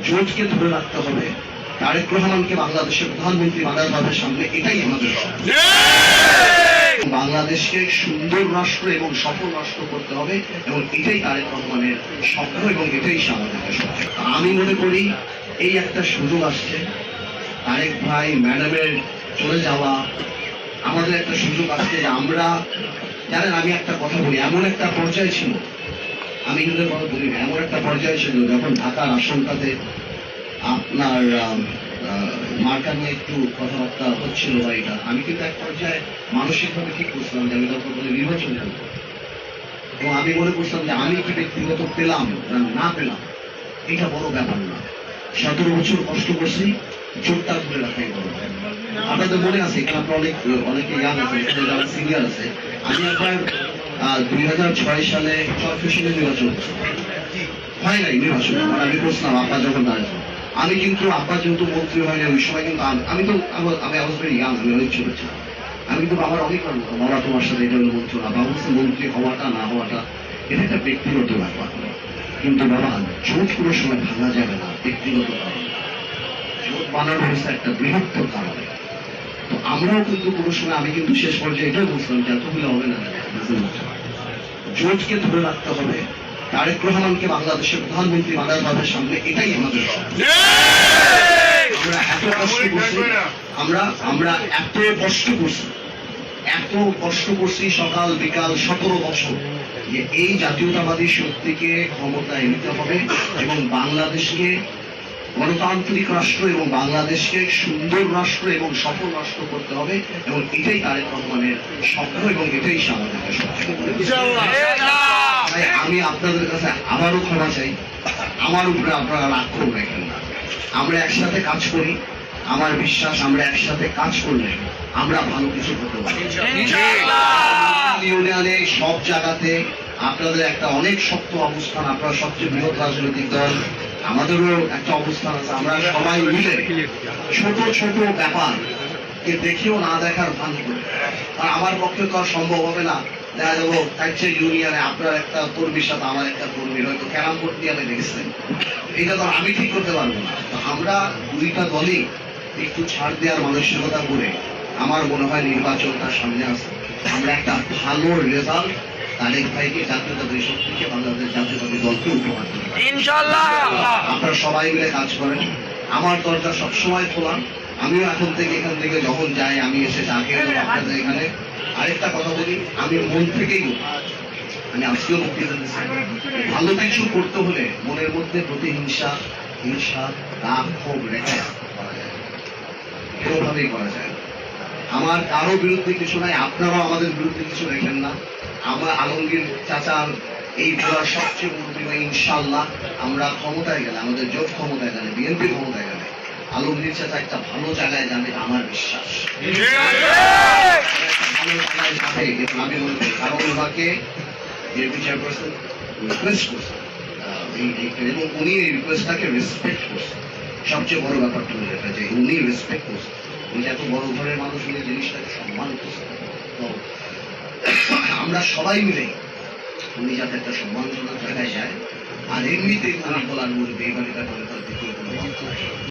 জোটকে ধরে রাখতে হবে, তারেক রহমানকে বাংলাদেশের প্রধানমন্ত্রী বানানোর সামনে, এটাই আমাদের বাংলাদেশকে সুন্দর রাষ্ট্র এবং সফল রাষ্ট্র করতে হবে, এবং এটাই তারেক রহমানের স্বপ্ন, এবং এটাই আমাদের স্বপ্ন। আমি মনে করি এই একটা সুযোগ আসছে, তারেক ভাই ম্যাডামের চলে যাওয়া, আমাদের একটা সুযোগ আসছে যে আমরা, জানেন আমি একটা কথা বলি, এমন একটা পর্যায়ে ছিল, আমি কিন্তু কথা বলি না, এমন একটা পর্যায়ে ছিল যখন ঢাকার আসনটাতে আপনার মার্কা নিয়ে একটু কথাবার্তা হচ্ছিল বা এটা, আমি কিন্তু এক পর্যায়ে মানসিকভাবে ঠিক করছিলাম যে আমি তখন বলে নির্বাচন করব, এবং আমি মনে করছিলাম যে আমি কি ব্যক্তিগত পেলাম না পেলাম এটা বড় ব্যাপার না, 17 বছর কষ্ট করছি, জোরটা ধরে রাখাই বড়। আপনাদের মনে আছে এখানে আপনার অনেকে ইয়াং আছে, যারা সিনিয়র আছে, আমি একবার 2006 সালে কর্পোরেশনের নির্বাচন হয় নাই, নির্বাচন আমি করছিলাম আব্বা যখন দাঁড়াতো, আমি কিন্তু আব্বা যেহেতু মন্ত্রী হয়নি ওই সময়, কিন্তু আমি তো আমি ইয়াং, আমি অনেক ছোট ছিলাম, আমি কিন্তু বাবার অনেক বাবা তোমার সাথে এটা হলো মন্ত্রী, বাবা হচ্ছে মন্ত্রী হওয়াটা না হওয়াটা এটা একটা ব্যক্তিগত ব্যাপার, কিন্তু বাবা জোট কোনো সময় ভাঙা যাবে না ব্যক্তিগত কারণে, জোট বানানো হয়েছে একটা বৃহত্তর কারণে। তো আমরাও কিন্তু কোনো সময়, আমি কিন্তু শেষ পর্যায়ে এটাও বলছিলাম যে এতগুলো হবে না, জোটকে ধরে রাখতে হবে, তারেক রহমানকে বাংলাদেশের প্রধানমন্ত্রী বানানোর সামনে, এটাই আমাদের আমরা এত কষ্ট করছি, আমরা এত কষ্ট করছি সকাল বিকাল 17 বছর, যে এই জাতীয়তাবাদী শক্তিকে ক্ষমতায় নিতে হবে এবং বাংলাদেশকে গণতান্ত্রিক রাষ্ট্র এবং বাংলাদেশকে সুন্দর রাষ্ট্র এবং সফল রাষ্ট্র করতে হবে, এবং এটাই তারেক রহমানের স্বপ্ন, এবং এটাই আমাদের স্বপ্ন। আমি আপনাদের কাছে আবারও ক্ষমা চাই, আমার উপরে আপনারা রাগ করে রাখেন না, আমরা একসাথে কাজ করি, আমার বিশ্বাস আমরা একসাথে কাজ করলে আমরা ভালো কিছু করতে পারি। ইউনিয়নে সব জায়গাতে আপনাদের একটা অনেক শক্ত অবস্থান, আপনারা সবচেয়ে বৃহৎ রাজনৈতিক দল, আমাদেরও একটা অবস্থান আছে, আমরা সবাই মিলে ছোট ছোট ব্যাপার কে দেখেও না দেখার ভান করি, কারণ আমার পক্ষে তো আর সম্ভব হবে না, দেখা যাবো তাইছে ইউনিয়নে আপনার একটা কর্মীর সাথে আমার একটা কর্মীর হয়তো ক্যারাম বোর্ড দিয়ে আমি দেখেছেন, এটা তো আমি ঠিক করতে পারবো না। আমরা দুইটা দলই একটু ছাড় দেওয়ার মানসিকতা করে আমার মনে হয় নির্বাচনটা সামনে আসে, আমরা একটা ভালো রেজাল্ট তারেক ভাইকে জাতীয়তাবাদী শক্তিকে বাংলাদেশ জাতীয়তাবাদী দলকে উপহার দেব ইনশাআল্লাহ। আপনারা সবাই মিলে কাজ করেন, আমার দরজা সবসময় খোলা, আমিও এখন থেকে এখান থেকে যখন যাই আমি এসে চাকে আপনাদের এখানে। আরেকটা কথা বলি, আমি মন থেকেই আমি আজকেও বক্তৃতা দিচ্ছি, ভালো কিছু করতে হলে মনের মধ্যে প্রতিহিংসা, হিংসা, রাগ, ক্ষোভ রেখে করা যায়, কোনোভাবেই করা যায়। আমার কারো বিরুদ্ধে কিছু নাই, আপনারাও আমাদের বিরুদ্ধে কিছু রেখেন না। আমার আলমগীর চাচার এই জোয়ার সবচেয়ে বড়, ইনশাআল্লাহ আমরা ক্ষমতায় গেলে, আমাদের জোট ক্ষমতায় গেলে, বিএনপি ক্ষমতায় গেলে, আলমগীর চাচা একটা ভালো জায়গায় যাবে আমার বিশ্বাস। ভালো জায়গায় যাবে আমি মনে করি, কারণ ওনাকে বিএনপি চেয়ারপারসন রিকোয়েস্ট করছে, এবং উনি এই রিকোয়েস্টটাকে রেসপেক্ট করছে। সবচেয়ে বড় ব্যাপারটা হলো এটা যে উনি রেসপেক্ট করছে, উনি এত বড় ঘরের মানুষ, উনি জিনিসটাকে সম্মান করছে। তো আমরা সবাই মিলে উনি যাতে একটা সম্মানজনক জায়গায় যায়, আর এমনিতে উনি বলার বলবে এই বাড়িটা করে তার দ্বিতীয় কোনো